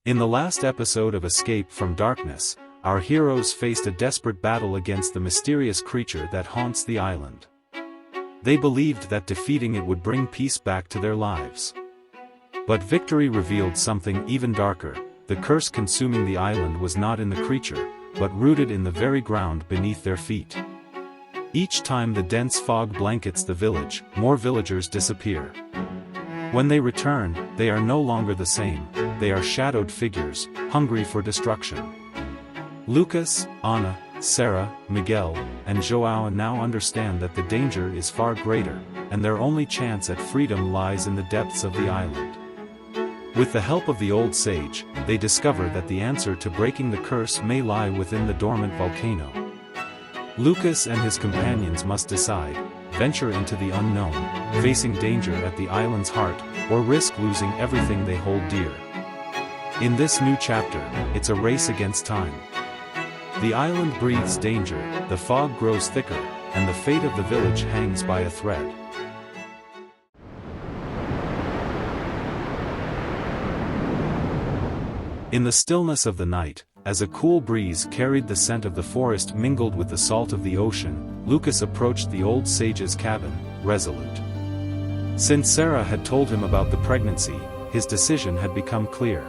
In the last episode of Escape from Darkness, our heroes faced a desperate battle against the mysterious creature that haunts the island. They believed that defeating it would bring peace back to their lives. But victory revealed something even darker. The curse consuming the island was not in the creature, but rooted in the very ground beneath their feet. Each time the dense fog blankets the village, more villagers disappear. When they return, they are no longer the same. They are shadowed figures, hungry for destruction. Lucas, Anna, Sarah, Miguel, and João now understand that the danger is far greater, and their only chance at freedom lies in the depths of the island. With the help of the old sage, they discover that the answer to breaking the curse may lie within the dormant volcano. Lucas and his companions must decide: venture into the unknown, facing danger at the island's heart, or risk losing everything they hold dear. In this new chapter, it's a race against time. The island breathes danger, the fog grows thicker, and the fate of the village hangs by a thread. In the stillness of the night, as a cool breeze carried the scent of the forest mingled with the salt of the ocean, Lucas approached the old sage's cabin, resolute. Since Sarah had told him about the pregnancy, his decision had become clear.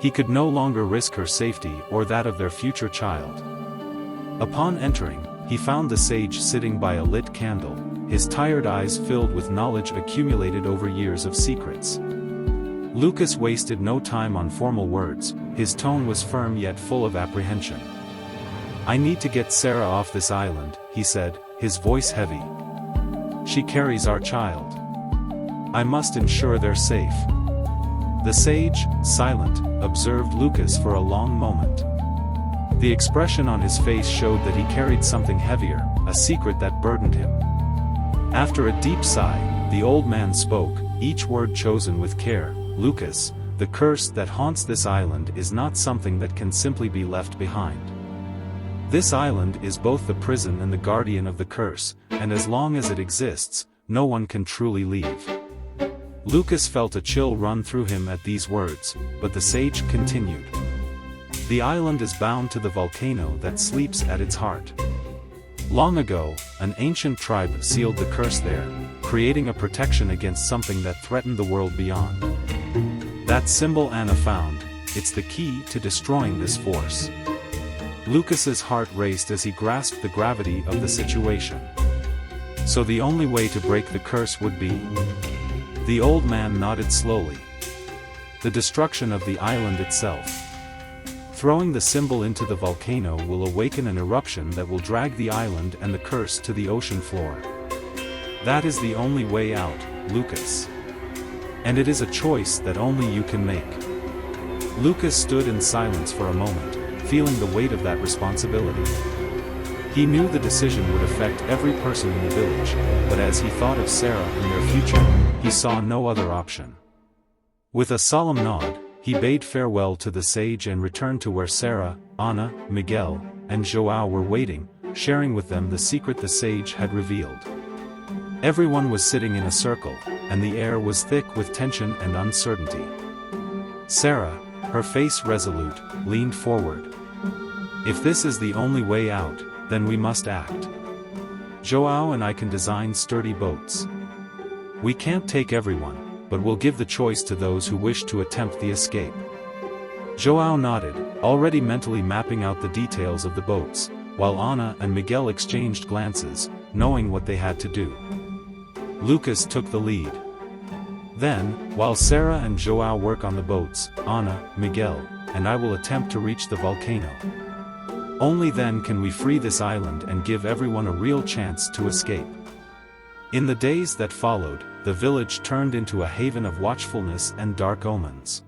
He could no longer risk her safety or that of their future child. Upon entering, he found the sage sitting by a lit candle, his tired eyes filled with knowledge accumulated over years of secrets. Lucas wasted no time on formal words, his tone was firm yet full of apprehension. "I need to get Sarah off this island," he said, his voice heavy. "She carries our child. I must ensure they're safe." The sage, silent, observed Lucas for a long moment. The expression on his face showed that he carried something heavier, a secret that burdened him. After a deep sigh, the old man spoke, each word chosen with care. "Lucas, the curse that haunts this island is not something that can simply be left behind. This island is both the prison and the guardian of the curse, and as long as it exists, no one can truly leave." Lucas felt a chill run through him at these words, but the sage continued. "The island is bound to the volcano that sleeps at its heart. Long ago, an ancient tribe sealed the curse there, creating a protection against something that threatened the world beyond. That symbol Anna found, it's the key to destroying this force." Lucas's heart raced as he grasped the gravity of the situation. So the only way to break the curse would be? The old man nodded slowly. "The destruction of the island itself. Throwing the symbol into the volcano will awaken an eruption that will drag the island and the curse to the ocean floor. That is the only way out, Lucas. And it is a choice that only you can make." Lucas stood in silence for a moment, feeling the weight of that responsibility. He knew the decision would affect every person in the village, but as he thought of Sarah and their future, he saw no other option. With a solemn nod, he bade farewell to the sage and returned to where Sarah, Anna, Miguel, and João were waiting, sharing with them the secret the sage had revealed. Everyone was sitting in a circle, and the air was thick with tension and uncertainty. Sarah, her face resolute, leaned forward. "If this is the only way out, then we must act. João and I can design sturdy boats. We can't take everyone, but we'll give the choice to those who wish to attempt the escape." João nodded, already mentally mapping out the details of the boats, while Anna and Miguel exchanged glances, knowing what they had to do. Lucas took the lead. "Then, while Sarah and João work on the boats, Anna, Miguel, and I will attempt to reach the volcano. Only then can we free this island and give everyone a real chance to escape." In the days that followed, the village turned into a haven of watchfulness and dark omens.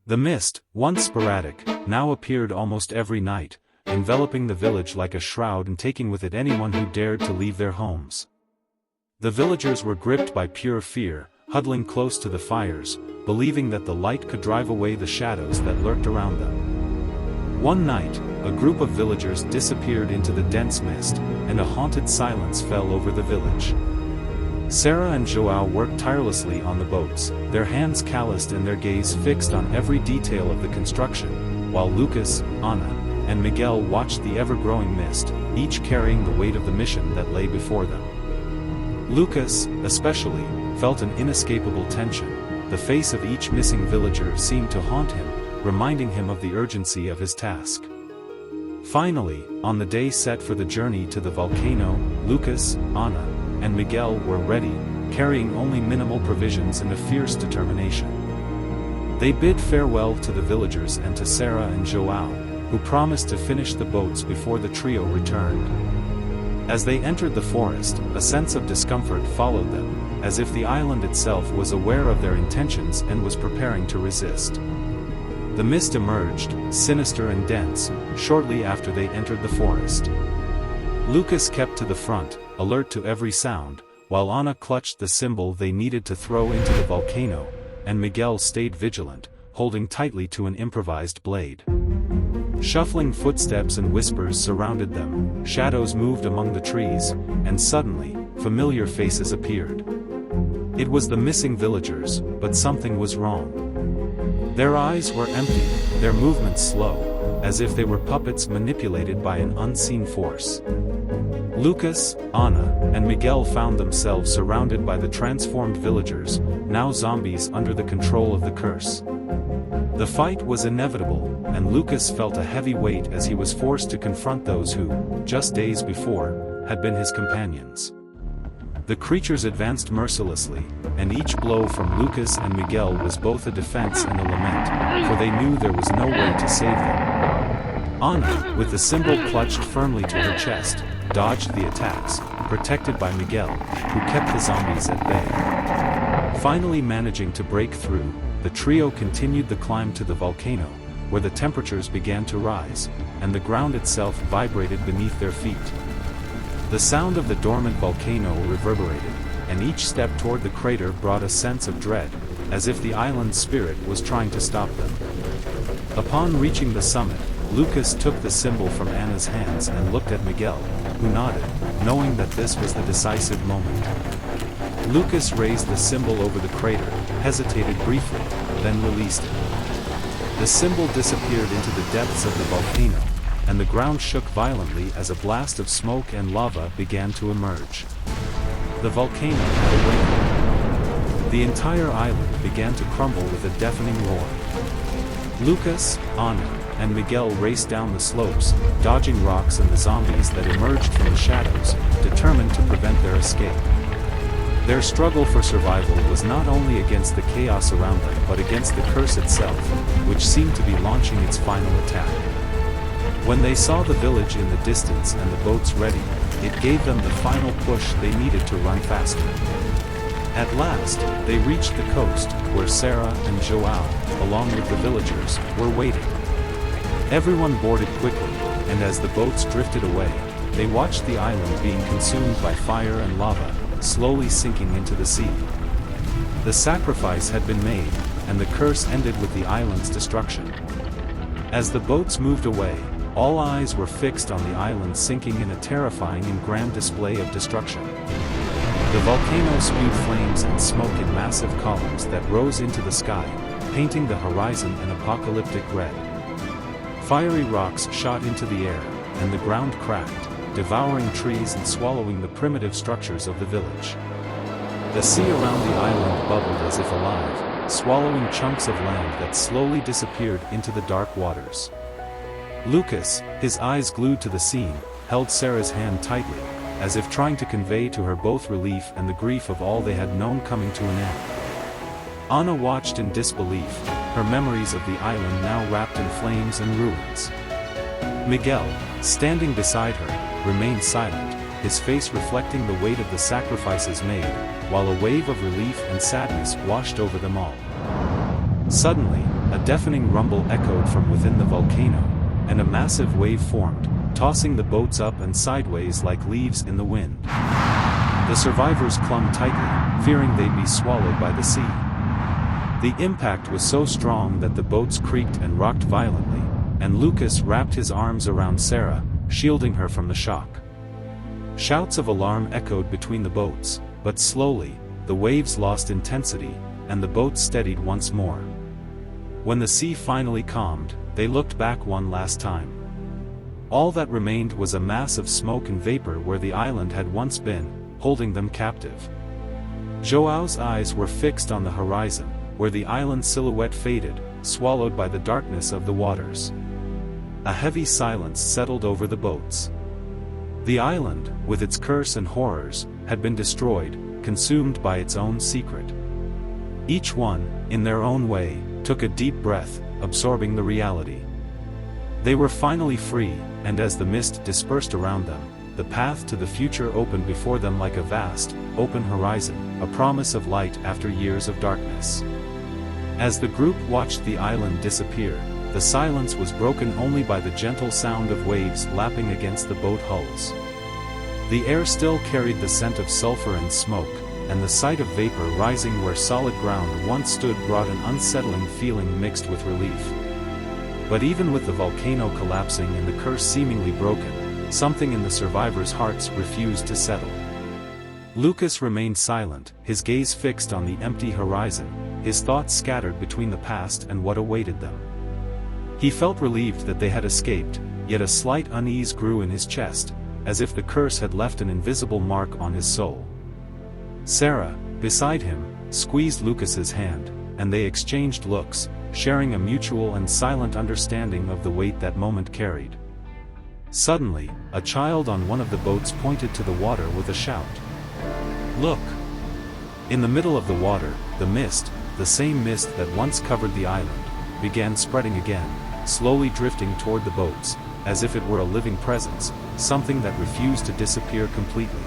The mist, once sporadic, now appeared almost every night, enveloping the village like a shroud and taking with it anyone who dared to leave their homes. The villagers were gripped by pure fear, huddling close to the fires, believing that the light could drive away the shadows that lurked around them. One night, a group of villagers disappeared into the dense mist, and a haunted silence fell over the village. Sarah and Joao worked tirelessly on the boats, their hands calloused and their gaze fixed on every detail of the construction, while Lucas, Ana, and Miguel watched the ever-growing mist, each carrying the weight of the mission that lay before them. Lucas, especially, felt an inescapable tension. The face of each missing villager seemed to haunt him, reminding him of the urgency of his task. Finally, on the day set for the journey to the volcano, Lucas, Ana, and Miguel were ready, carrying only minimal provisions and a fierce determination. They bid farewell to the villagers and to Sarah and Joao, who promised to finish the boats before the trio returned. As they entered the forest, a sense of discomfort followed them, as if the island itself was aware of their intentions and was preparing to resist. The mist emerged, sinister and dense, shortly after they entered the forest. Lucas kept to the front, alert to every sound, while Ana clutched the symbol they needed to throw into the volcano, and Miguel stayed vigilant, holding tightly to an improvised blade. Shuffling footsteps and whispers surrounded them, shadows moved among the trees, and suddenly, familiar faces appeared. It was the missing villagers, but something was wrong. Their eyes were empty, their movements slow, as if they were puppets manipulated by an unseen force. Lucas, Ana, and Miguel found themselves surrounded by the transformed villagers, now zombies under the control of the curse. The fight was inevitable, and Lucas felt a heavy weight as he was forced to confront those who, just days before, had been his companions. The creatures advanced mercilessly, and each blow from Lucas and Miguel was both a defense and a lament, for they knew there was no way to save them. Ana, with the symbol clutched firmly to her chest, dodged the attacks, protected by Miguel, who kept the zombies at bay. Finally managing to break through, the trio continued the climb to the volcano, where the temperatures began to rise, and the ground itself vibrated beneath their feet. The sound of the dormant volcano reverberated, and each step toward the crater brought a sense of dread, as if the island's spirit was trying to stop them. Upon reaching the summit, Lucas took the symbol from Ana's hands and looked at Miguel, who nodded, knowing that this was the decisive moment. Lucas raised the symbol over the crater, hesitated briefly, then released it. The symbol disappeared into the depths of the volcano, and the ground shook violently as a blast of smoke and lava began to emerge. The volcano had awakened. The entire island began to crumble with a deafening roar. Lucas, Ana, and Miguel raced down the slopes, dodging rocks and the zombies that emerged from the shadows, determined to prevent their escape. Their struggle for survival was not only against the chaos around them but against the curse itself, which seemed to be launching its final attack. When they saw the village in the distance and the boats ready, it gave them the final push they needed to run faster. At last, they reached the coast, where Sarah and Joao, along with the villagers, were waiting. Everyone boarded quickly, and as the boats drifted away, they watched the island being consumed by fire and lava, slowly sinking into the sea. The sacrifice had been made, and the curse ended with the island's destruction. As the boats moved away, all eyes were fixed on the island sinking in a terrifying and grand display of destruction. The volcano spewed flames and smoke in massive columns that rose into the sky, painting the horizon an apocalyptic red. Fiery rocks shot into the air, and the ground cracked, devouring trees and swallowing the primitive structures of the village. The sea around the island bubbled as if alive, swallowing chunks of land that slowly disappeared into the dark waters. Lucas, his eyes glued to the scene, held Sarah's hand tightly, as if trying to convey to her both relief and the grief of all they had known coming to an end. Ana watched in disbelief, her memories of the island now wrapped in flames and ruins. Miguel, standing beside her, remained silent, his face reflecting the weight of the sacrifices made, while a wave of relief and sadness washed over them all. Suddenly, a deafening rumble echoed from within the volcano, and a massive wave formed, tossing the boats up and sideways like leaves in the wind. The survivors clung tightly, fearing they'd be swallowed by the sea. The impact was so strong that the boats creaked and rocked violently, and Lucas wrapped his arms around Sarah, shielding her from the shock. Shouts of alarm echoed between the boats, But slowly, the waves lost intensity, and the boat steadied once more. When the sea finally calmed, they looked back one last time. All that remained was a mass of smoke and vapor where the island had once been, holding them captive. Joao's eyes were fixed on the horizon, where the island silhouette faded, swallowed by the darkness of the waters. A heavy silence settled over the boats. The island, with its curse and horrors, had been destroyed, consumed by its own secret. Each one, in their own way, took a deep breath, absorbing the reality. They were finally free, and as the mist dispersed around them, the path to the future opened before them like a vast, open horizon, a promise of light after years of darkness. As the group watched the island disappear, the silence was broken only by the gentle sound of waves lapping against the boat hulls. The air still carried the scent of sulfur and smoke, and the sight of vapor rising where solid ground once stood brought an unsettling feeling mixed with relief. But even with the volcano collapsing and the curse seemingly broken, something in the survivors' hearts refused to settle. Lucas remained silent, his gaze fixed on the empty horizon, his thoughts scattered between the past and what awaited them. He felt relieved that they had escaped, yet a slight unease grew in his chest, as if the curse had left an invisible mark on his soul. Sarah, beside him, squeezed Lucas's hand, and they exchanged looks, sharing a mutual and silent understanding of the weight that moment carried. Suddenly, a child on one of the boats pointed to the water with a shout. "Look!" In the middle of the water, the mist, the same mist that once covered the island, began spreading again, slowly drifting toward the boats, as if it were a living presence, something that refused to disappear completely.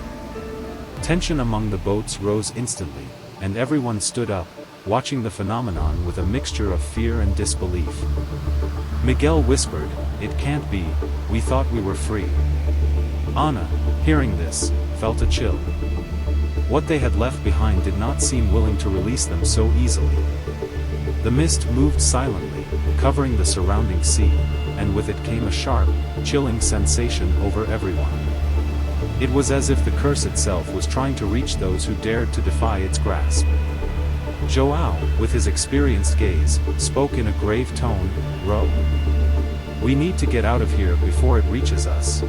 Tension among the boats rose instantly, and everyone stood up, watching the phenomenon with a mixture of fear and disbelief. Miguel whispered, "It can't be, we thought we were free." Anna, hearing this, felt a chill. What they had left behind did not seem willing to release them so easily. The mist moved silently, covering the surrounding sea, and with it came a sharp, chilling sensation over everyone. It was as if the curse itself was trying to reach those who dared to defy its grasp. Joao, with his experienced gaze, spoke in a grave tone, "Row. We need to get out of here before it reaches us."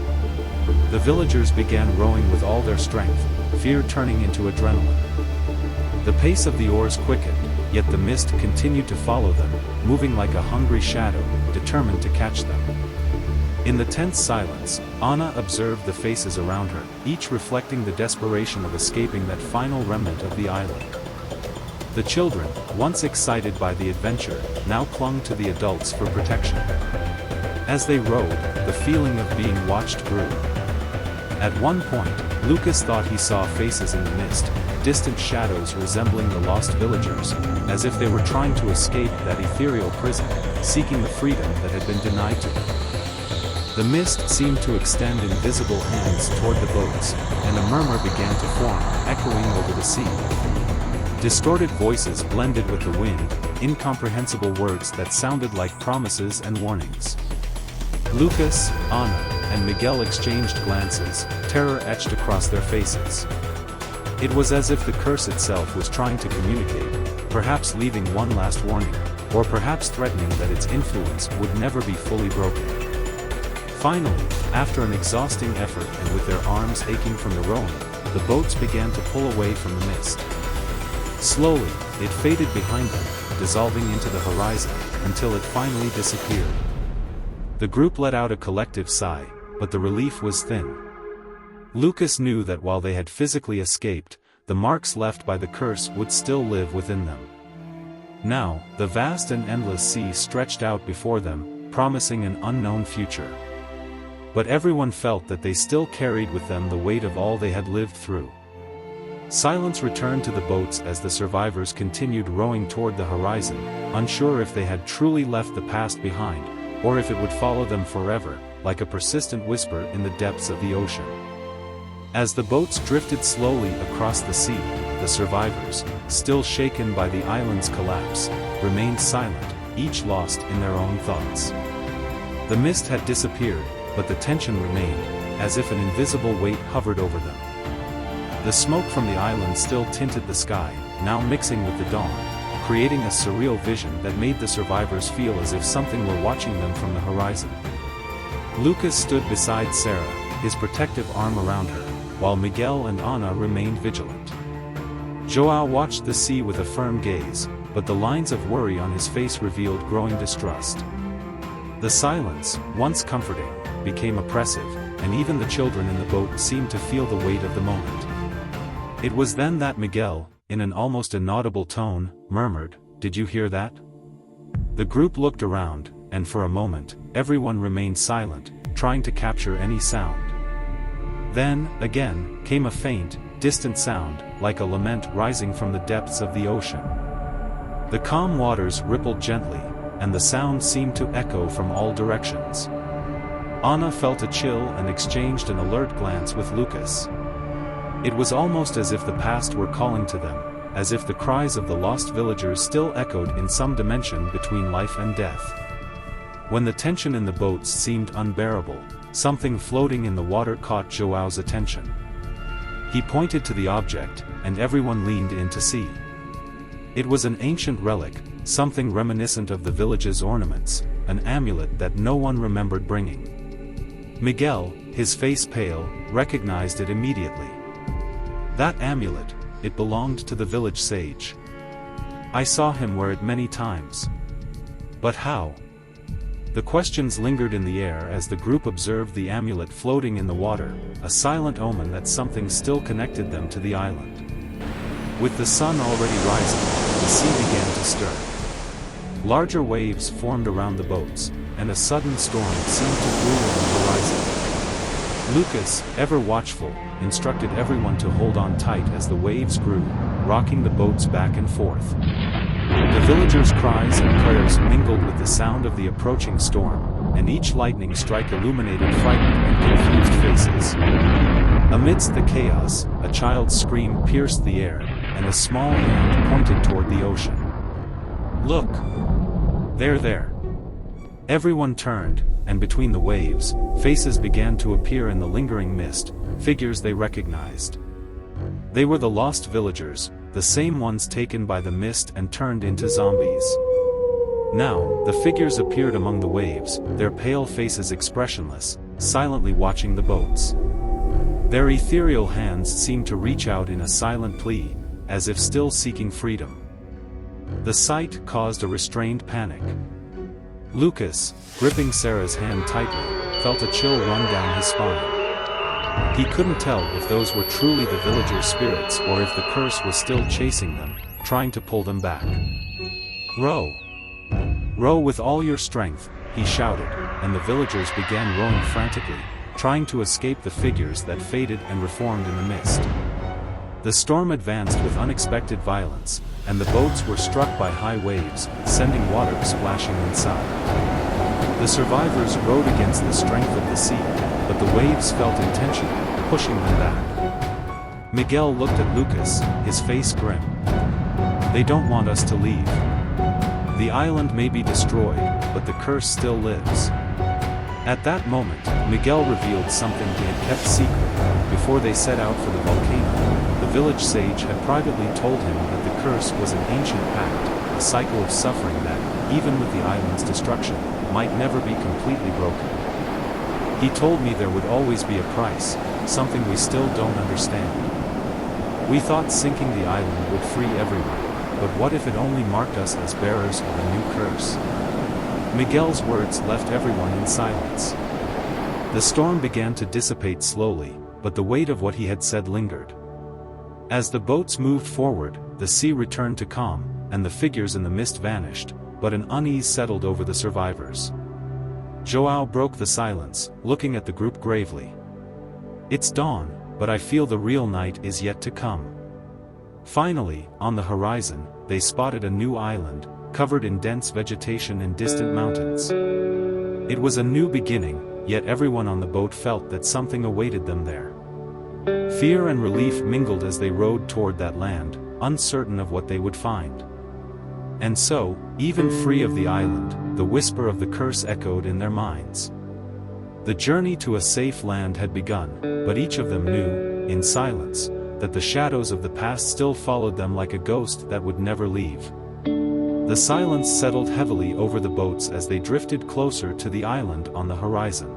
The villagers began rowing with all their strength, fear turning into adrenaline. The pace of the oars quickened, yet the mist continued to follow them, moving like a hungry shadow, determined to catch them. In the tense silence, Anna observed the faces around her, each reflecting the desperation of escaping that final remnant of the island. The children, once excited by the adventure, now clung to the adults for protection. As they rowed, the feeling of being watched grew. At one point, Lucas thought he saw faces in the mist, distant shadows resembling the lost villagers, as if they were trying to escape that ethereal prison, seeking the freedom that had been denied to them. The mist seemed to extend invisible hands toward the boats, and a murmur began to form, echoing over the sea. Distorted voices blended with the wind, incomprehensible words that sounded like promises and warnings. Lucas, Anna, and Miguel exchanged glances, terror etched across their faces. It was as if the curse itself was trying to communicate, perhaps leaving one last warning, or perhaps threatening that its influence would never be fully broken. Finally, after an exhausting effort and with their arms aching from the rowing, the boats began to pull away from the mist. Slowly, it faded behind them, dissolving into the horizon, until it finally disappeared. The group let out a collective sigh, but the relief was thin. Lucas knew that while they had physically escaped, the marks left by the curse would still live within them. Now, the vast and endless sea stretched out before them, promising an unknown future. But everyone felt that they still carried with them the weight of all they had lived through. Silence returned to the boats as the survivors continued rowing toward the horizon, unsure if they had truly left the past behind, or if it would follow them forever, like a persistent whisper in the depths of the ocean. As the boats drifted slowly across the sea, the survivors, still shaken by the island's collapse, remained silent, each lost in their own thoughts. The mist had disappeared, but the tension remained, as if an invisible weight hovered over them. The smoke from the island still tinted the sky, now mixing with the dawn, creating a surreal vision that made the survivors feel as if something were watching them from the horizon. Lucas stood beside Sarah, his protective arm around her, while Miguel and Ana remained vigilant. João watched the sea with a firm gaze, but the lines of worry on his face revealed growing distrust. The silence, once comforting, became oppressive, and even the children in the boat seemed to feel the weight of the moment. It was then that Miguel, in an almost inaudible tone, murmured, "Did you hear that?" The group looked around, and for a moment, everyone remained silent, trying to capture any sound. Then, again, came a faint, distant sound, like a lament rising from the depths of the ocean. The calm waters rippled gently, and the sound seemed to echo from all directions. Ana felt a chill and exchanged an alert glance with Lucas. It was almost as if the past were calling to them, as if the cries of the lost villagers still echoed in some dimension between life and death. When the tension in the boats seemed unbearable, something floating in the water caught João's attention. He pointed to the object, and everyone leaned in to see. It was an ancient relic, something reminiscent of the village's ornaments, an amulet that no one remembered bringing. Miguel, his face pale, recognized it immediately. That amulet, it belonged to the village sage. I saw him wear it many times. But how? The questions lingered in the air as the group observed the amulet floating in the water, a silent omen that something still connected them to the island. With the sun already rising, the sea began to stir. Larger waves formed around the boats, and a sudden storm seemed to brew on the horizon. Lucas, ever watchful, instructed everyone to hold on tight as the waves grew, rocking the boats back and forth. The villagers' cries and prayers mingled with the sound of the approaching storm, and each lightning strike illuminated frightened and confused faces. Amidst the chaos, a child's scream pierced the air, and a small hand pointed toward the ocean. "Look! There!" Everyone turned, and between the waves, faces began to appear in the lingering mist, figures they recognized. They were the lost villagers, the same ones taken by the mist and turned into zombies. Now, the figures appeared among the waves, their pale faces expressionless, silently watching the boats. Their ethereal hands seemed to reach out in a silent plea, as if still seeking freedom. The sight caused a restrained panic. Lucas, gripping Sarah's hand tightly, felt a chill run down his spine. He couldn't tell if those were truly the villagers' spirits or if the curse was still chasing them, trying to pull them back. "Row! Row with all your strength," he shouted, and the villagers began rowing frantically, trying to escape the figures that faded and reformed in the mist. The storm advanced with unexpected violence, and the boats were struck by high waves, sending water splashing inside. The survivors rowed against the strength of the sea, but the waves felt intentional, pushing them back. Miguel looked at Lucas, his face grim. "They don't want us to leave. The island may be destroyed, but the curse still lives." At that moment, Miguel revealed something he had kept secret. Before they set out for the volcano, the village sage had privately told him that the curse was an ancient pact, a cycle of suffering that, even with the island's destruction, might never be completely broken. He told me there would always be a price, something we still don't understand. We thought sinking the island would free everyone, but what if it only marked us as bearers of a new curse? Miguel's words left everyone in silence. The storm began to dissipate slowly, but the weight of what he had said lingered. As the boats moved forward, the sea returned to calm, and the figures in the mist vanished, but an unease settled over the survivors. João broke the silence, looking at the group gravely. "It's dawn, but I feel the real night is yet to come." Finally, on the horizon, they spotted a new island, covered in dense vegetation and distant mountains. It was a new beginning, yet everyone on the boat felt that something awaited them there. Fear and relief mingled as they rowed toward that land, uncertain of what they would find. And so, even free of the island, the whisper of the curse echoed in their minds. The journey to a safe land had begun, but each of them knew, in silence, that the shadows of the past still followed them like a ghost that would never leave. The silence settled heavily over the boats as they drifted closer to the island on the horizon.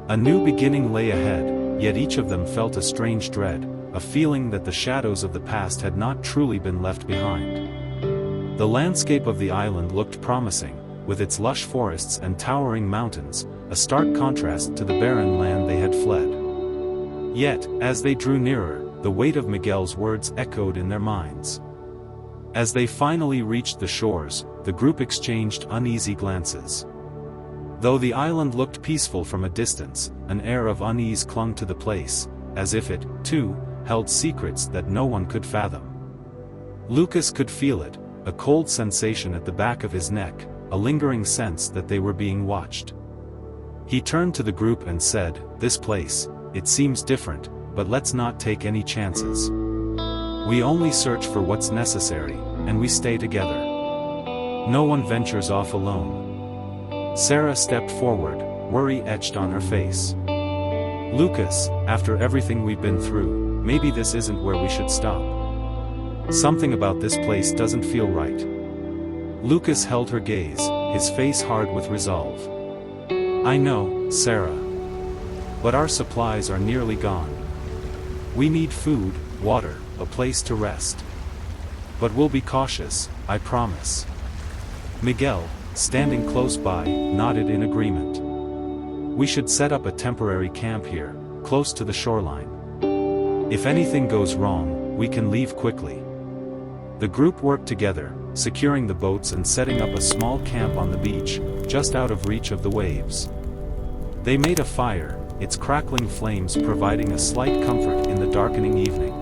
A new beginning lay ahead, yet each of them felt a strange dread, a feeling that the shadows of the past had not truly been left behind. The landscape of the island looked promising, with its lush forests and towering mountains, a stark contrast to the barren land they had fled. Yet, as they drew nearer, the weight of Miguel's words echoed in their minds. As they finally reached the shores, the group exchanged uneasy glances. Though the island looked peaceful from a distance, an air of unease clung to the place, as if it, too, held secrets that no one could fathom. Lucas could feel it, a cold sensation at the back of his neck, a lingering sense that they were being watched. He turned to the group and said, "This place, it seems different, but let's not take any chances. We only search for what's necessary, and we stay together. No one ventures off alone." Sarah stepped forward, worry etched on her face. "Lucas, after everything we've been through, maybe this isn't where we should stop. Something about this place doesn't feel right." Lucas held her gaze, his face hard with resolve. "I know, Sarah. But our supplies are nearly gone. We need food, water, a place to rest. But we'll be cautious, I promise." Miguel, standing close by, nodded in agreement. "We should set up a temporary camp here, close to the shoreline. If anything goes wrong, we can leave quickly." The group worked together, securing the boats and setting up a small camp on the beach, just out of reach of the waves. They made a fire, its crackling flames providing a slight comfort in the darkening evening.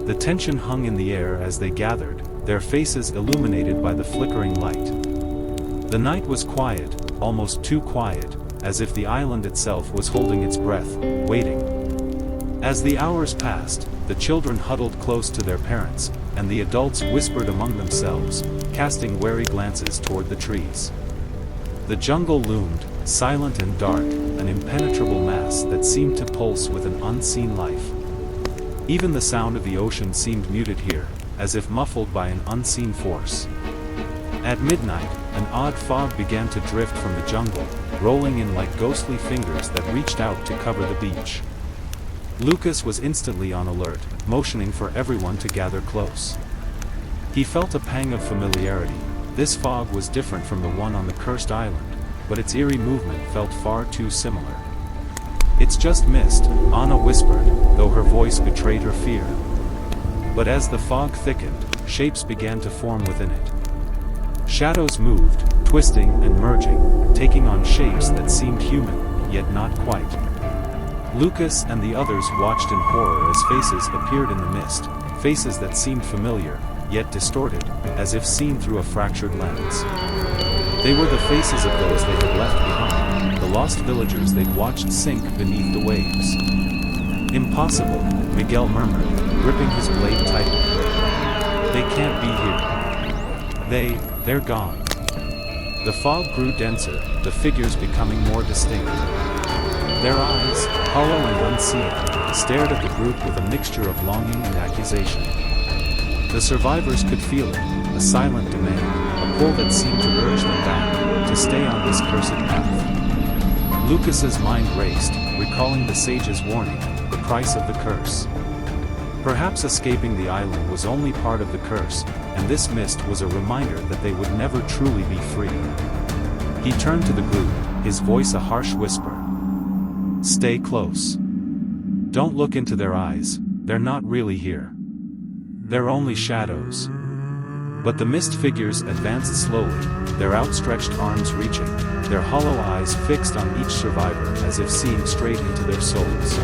The tension hung in the air as they gathered, their faces illuminated by the flickering light. The night was quiet, almost too quiet, as if the island itself was holding its breath, waiting. As the hours passed, the children huddled close to their parents, and the adults whispered among themselves, casting wary glances toward the trees. The jungle loomed, silent and dark, an impenetrable mass that seemed to pulse with an unseen life. Even the sound of the ocean seemed muted here, as if muffled by an unseen force. At midnight, an odd fog began to drift from the jungle, rolling in like ghostly fingers that reached out to cover the beach. Lucas was instantly on alert, motioning for everyone to gather close. He felt a pang of familiarity. This fog was different from the one on the cursed island, but its eerie movement felt far too similar. "It's just mist," Anna whispered, though her voice betrayed her fear. But as the fog thickened, shapes began to form within it. Shadows moved, twisting and merging, taking on shapes that seemed human, yet not quite. Lucas and the others watched in horror as faces appeared in the mist, faces that seemed familiar, yet distorted, as if seen through a fractured lens. They were the faces of those they had left behind, the lost villagers they'd watched sink beneath the waves. "Impossible," Miguel murmured, gripping his blade tightly. "They can't be here. They're gone." The fog grew denser, the figures becoming more distinct. Their eyes, hollow and unseeing, stared at the group with a mixture of longing and accusation. The survivors could feel it, a silent demand, a pull that seemed to urge them back, to stay on this cursed path. Lucas's mind raced, recalling the sage's warning, the price of the curse. Perhaps escaping the island was only part of the curse, and this mist was a reminder that they would never truly be free. He turned to the group, his voice a harsh whisper. "Stay close. Don't look into their eyes, they're not really here. They're only shadows." But the mist figures advanced slowly, their outstretched arms reaching, their hollow eyes fixed on each survivor as if seeing straight into their souls.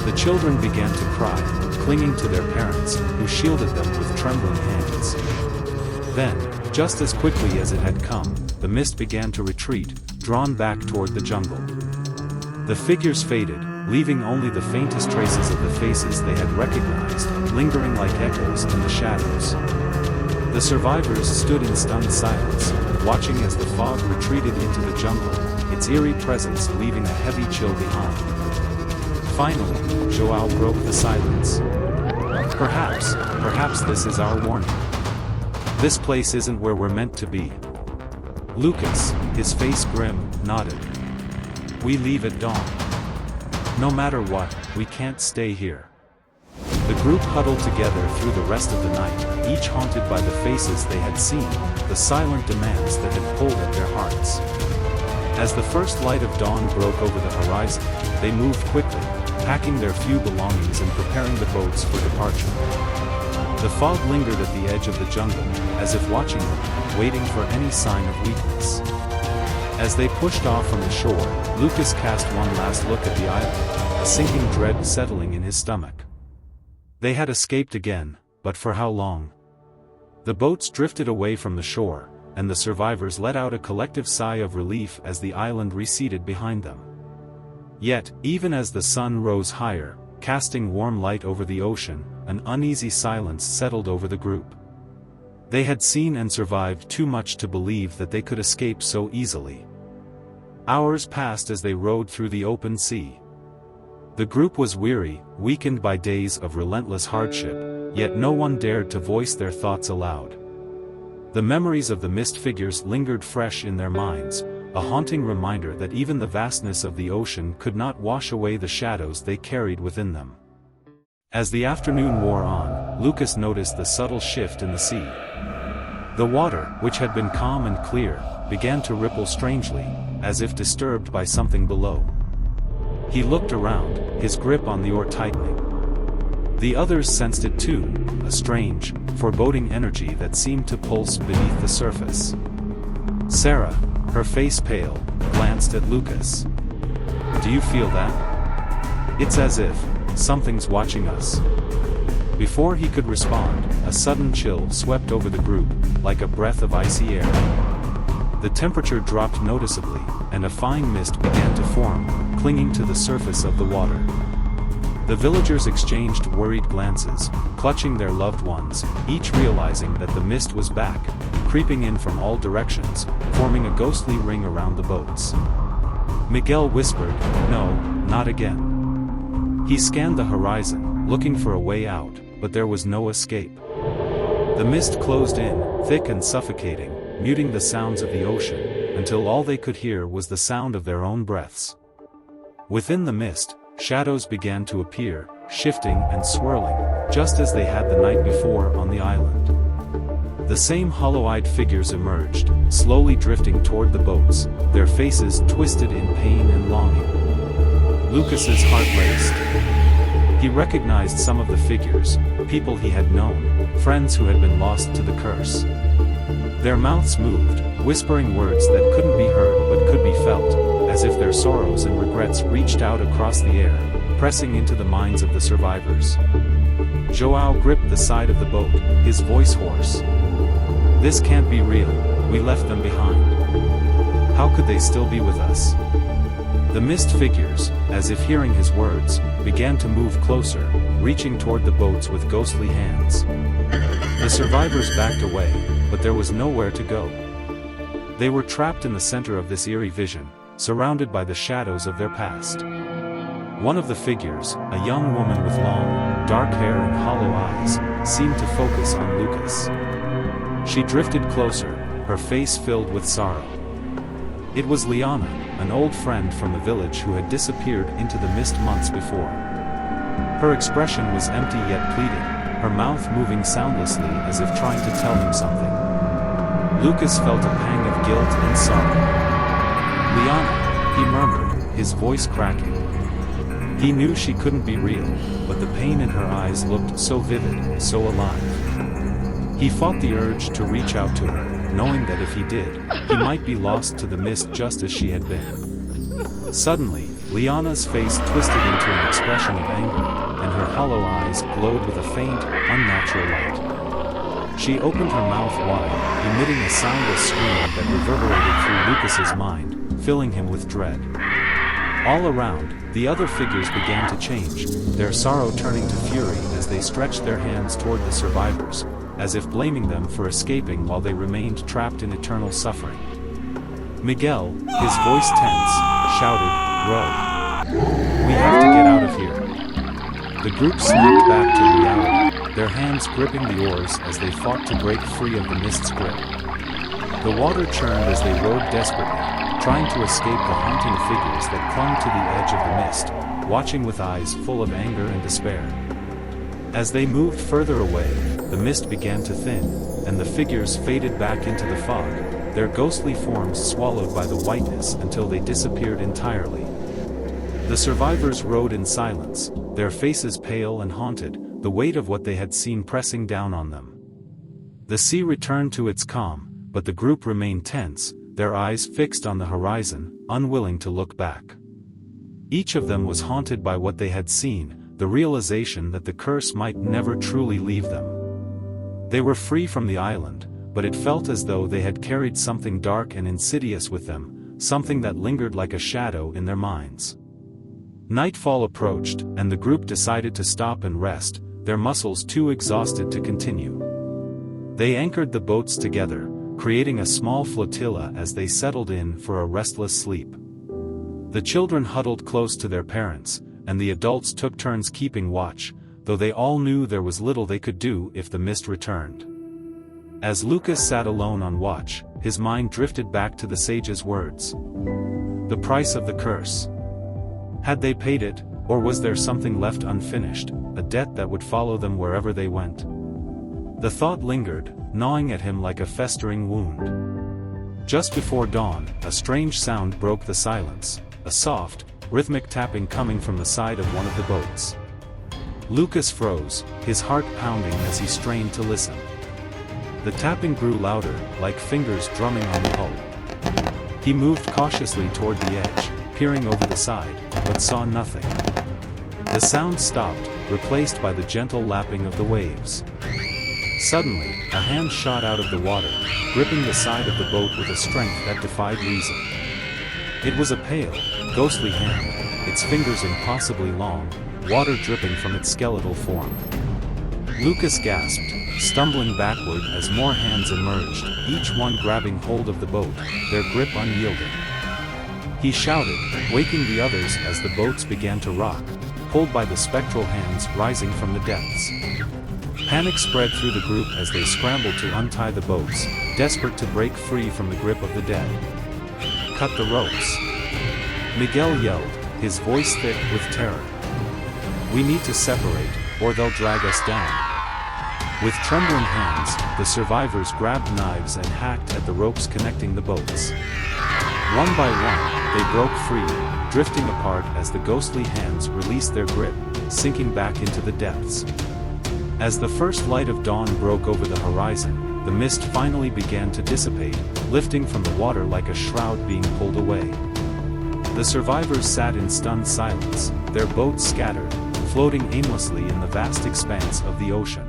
The children began to cry, clinging to their parents, who shielded them with trembling hands. Then, just as quickly as it had come, the mist began to retreat, drawn back toward the jungle. The figures faded, leaving only the faintest traces of the faces they had recognized, lingering like echoes in the shadows. The survivors stood in stunned silence, watching as the fog retreated into the jungle, its eerie presence leaving a heavy chill behind. Finally, Joao broke the silence. Perhaps this is our warning. This place isn't where we're meant to be. Lucas, his face grim, nodded. We leave at dawn. No matter what, we can't stay here. The group huddled together through the rest of the night, each haunted by the faces they had seen, the silent demands that had pulled at their hearts. As the first light of dawn broke over the horizon, they moved quickly, packing their few belongings and preparing the boats for departure. The fog lingered at the edge of the jungle, as if watching them, waiting for any sign of weakness. As they pushed off from the shore, Lucas cast one last look at the island, a sinking dread settling in his stomach. They had escaped again, but for how long? The boats drifted away from the shore, and the survivors let out a collective sigh of relief as the island receded behind them. Yet, even as the sun rose higher, casting warm light over the ocean, an uneasy silence settled over the group. They had seen and survived too much to believe that they could escape so easily. Hours passed as they rowed through the open sea. The group was weary, weakened by days of relentless hardship, yet no one dared to voice their thoughts aloud. The memories of the mist figures lingered fresh in their minds, a haunting reminder that even the vastness of the ocean could not wash away the shadows they carried within them. As the afternoon wore on, Lucas noticed the subtle shift in the sea. The water, which had been calm and clear, began to ripple strangely, as if disturbed by something below. He looked around, his grip on the oar tightening. The others sensed it too, a strange, foreboding energy that seemed to pulse beneath the surface. Sarah, her face pale, glanced at Lucas. "Do you feel that? It's as if something's watching us." Before he could respond, a sudden chill swept over the group, like a breath of icy air. The temperature dropped noticeably, and a fine mist began to form, clinging to the surface of the water. The villagers exchanged worried glances, clutching their loved ones, each realizing that the mist was back, creeping in from all directions, forming a ghostly ring around the boats. Miguel whispered, "No, not again." He scanned the horizon, looking for a way out, but there was no escape. The mist closed in, thick and suffocating, muting the sounds of the ocean, until all they could hear was the sound of their own breaths. Within the mist, shadows began to appear, shifting and swirling, just as they had the night before on the island. The same hollow-eyed figures emerged, slowly drifting toward the boats, their faces twisted in pain and longing. Lucas's heart raced. He recognized some of the figures, people he had known, friends who had been lost to the curse. Their mouths moved, whispering words that couldn't be heard but could be felt, as if their sorrows and regrets reached out across the air, pressing into the minds of the survivors. Joao gripped the side of the boat, his voice hoarse. "This can't be real, we left them behind. How could they still be with us?" The mist figures, as if hearing his words, began to move closer, reaching toward the boats with ghostly hands. The survivors backed away, but there was nowhere to go. They were trapped in the center of this eerie vision, surrounded by the shadows of their past. One of the figures, a young woman with long, dark hair and hollow eyes, seemed to focus on Lucas. She drifted closer, her face filled with sorrow. It was Liana, an old friend from the village who had disappeared into the mist months before. Her expression was empty yet pleading, her mouth moving soundlessly as if trying to tell him something. Lucas felt a pang of guilt and sorrow. "Liana," he murmured, his voice cracking. He knew she couldn't be real, but the pain in her eyes looked so vivid, so alive. He fought the urge to reach out to her, knowing that if he did, he might be lost to the mist just as she had been. Suddenly, Liana's face twisted into an expression of anger, and her hollow eyes glowed with a faint, unnatural light. She opened her mouth wide, emitting a soundless scream that reverberated through Lucas's mind, filling him with dread. All around, the other figures began to change, their sorrow turning to fury as they stretched their hands toward the survivors, as if blaming them for escaping while they remained trapped in eternal suffering. Miguel, his voice tense, shouted, "Row! We have to get out of here. The group snapped back to reality, their hands gripping the oars as they fought to break free of the mist's grip. The water churned as they rowed desperately, trying to escape the haunting figures that clung to the edge of the mist, watching with eyes full of anger and despair. As they moved further away, the mist began to thin, and the figures faded back into the fog, their ghostly forms swallowed by the whiteness until they disappeared entirely. The survivors rowed in silence, their faces pale and haunted, the weight of what they had seen pressing down on them. The sea returned to its calm, but the group remained tense, their eyes fixed on the horizon, unwilling to look back. Each of them was haunted by what they had seen, the realization that the curse might never truly leave them. They were free from the island, but it felt as though they had carried something dark and insidious with them, something that lingered like a shadow in their minds. Nightfall approached, and the group decided to stop and rest, their muscles too exhausted to continue. They anchored the boats together, creating a small flotilla as they settled in for a restless sleep. The children huddled close to their parents, and the adults took turns keeping watch, though they all knew there was little they could do if the mist returned. As Lucas sat alone on watch, his mind drifted back to the sage's words. The price of the curse. Had they paid it, or was there something left unfinished, a debt that would follow them wherever they went? The thought lingered, gnawing at him like a festering wound. Just before dawn, a strange sound broke the silence, a soft, rhythmic tapping coming from the side of one of the boats. Lucas froze, his heart pounding as he strained to listen. The tapping grew louder, like fingers drumming on the hull. He moved cautiously toward the edge, peering over the side, but saw nothing. The sound stopped, replaced by the gentle lapping of the waves. Suddenly, a hand shot out of the water, gripping the side of the boat with a strength that defied reason. It was a pale, ghostly hand, its fingers impossibly long, water dripping from its skeletal form. Lucas gasped, stumbling backward as more hands emerged, each one grabbing hold of the boat, their grip unyielding. He shouted, waking the others as the boats began to rock, pulled by the spectral hands rising from the depths. Panic spread through the group as they scrambled to untie the boats, desperate to break free from the grip of the dead. Cut the ropes! Miguel yelled, his voice thick with terror. We need to separate, or they'll drag us down. With trembling hands, the survivors grabbed knives and hacked at the ropes connecting the boats. One by one, they broke free, drifting apart as the ghostly hands released their grip, sinking back into the depths. As the first light of dawn broke over the horizon, the mist finally began to dissipate, lifting from the water like a shroud being pulled away. The survivors sat in stunned silence, their boats scattered, floating aimlessly in the vast expanse of the ocean.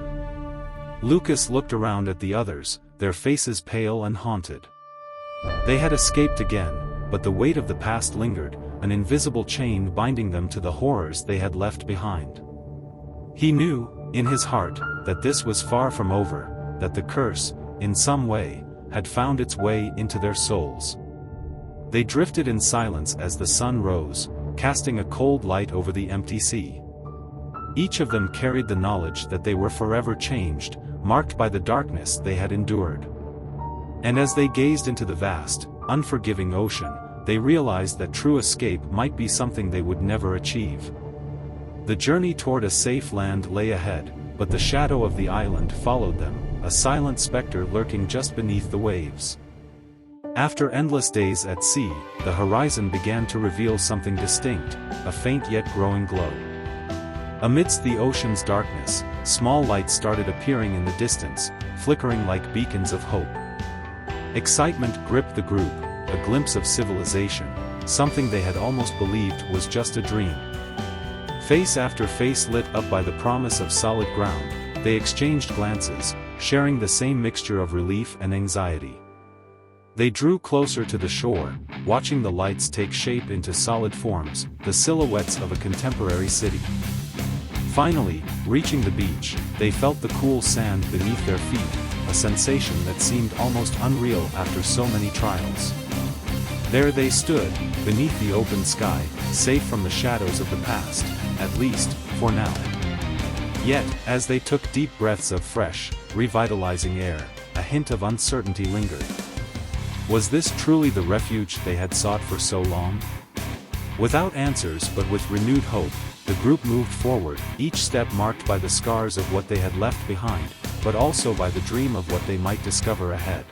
Lucas looked around at the others, their faces pale and haunted. They had escaped again, but the weight of the past lingered, an invisible chain binding them to the horrors they had left behind. He knew, in his heart, that this was far from over, that the curse, in some way, had found its way into their souls. They drifted in silence as the sun rose, casting a cold light over the empty sea. Each of them carried the knowledge that they were forever changed, marked by the darkness they had endured. And as they gazed into the vast, unforgiving ocean, they realized that true escape might be something they would never achieve. The journey toward a safe land lay ahead, but the shadow of the island followed them, a silent specter lurking just beneath the waves. After endless days at sea, the horizon began to reveal something distinct, a faint yet growing glow. Amidst the ocean's darkness, small lights started appearing in the distance, flickering like beacons of hope. Excitement gripped the group, a glimpse of civilization, something they had almost believed was just a dream. Face after face lit up by the promise of solid ground, they exchanged glances, sharing the same mixture of relief and anxiety. They drew closer to the shore, watching the lights take shape into solid forms, the silhouettes of a contemporary city. Finally, reaching the beach, they felt the cool sand beneath their feet, a sensation that seemed almost unreal after so many trials. There they stood, beneath the open sky, safe from the shadows of the past, at least, for now. Yet, as they took deep breaths of fresh, revitalizing air, a hint of uncertainty lingered. Was this truly the refuge they had sought for so long? Without answers but with renewed hope, the group moved forward, each step marked by the scars of what they had left behind, but also by the dream of what they might discover ahead.